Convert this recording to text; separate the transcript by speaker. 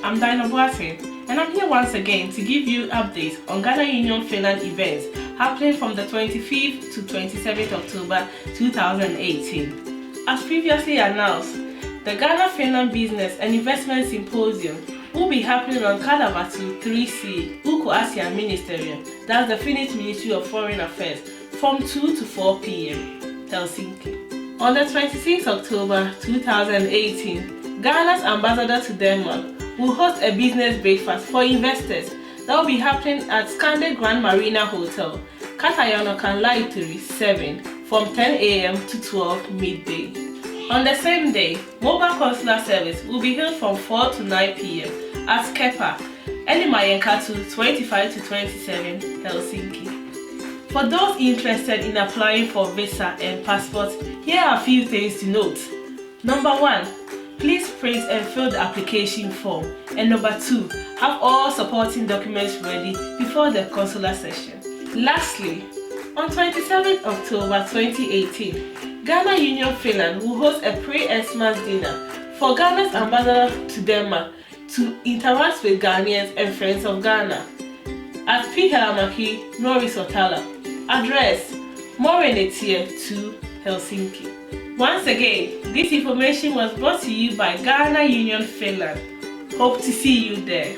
Speaker 1: I'm Dinah Boateng, and I'm here once again to give you updates on Ghana Union Finland events happening from the 25th to 27th October 2018. As previously announced, the Ghana Finland Business and Investment Symposium will be happening on Kadavatu 3C, Uko Asia Ministerium, that's the Finnish Ministry of Foreign Affairs, from 2 to 4 p.m. Helsinki. On the 26th October 2018, Ghana's ambassador to Denmark will host a business breakfast for investors that will be happening at Skande Grand Marina Hotel, Katayonokan Laituri 7, from 10 a.m. to 12 midday. On the same day, mobile consular service will be held from 4 to 9 p.m. at Kepa, Elimayenkatu 25 to 27, Helsinki. For those interested in applying for visa and passport, here are a few things to note. Number 1, please print and fill the application form. And number 2, have all supporting documents ready before the consular session. Lastly, on 27th October 2018, Ghana Union Finland will host a pre-Xmas dinner for Ghana's ambassador to Denmark to interact with Ghanaians and friends of Ghana at P. Helamaki, Norris Otala. Address: Morenetie 2, Helsinki. Once again, this information was brought to you by Ghana Union Finland. Hope to see you there.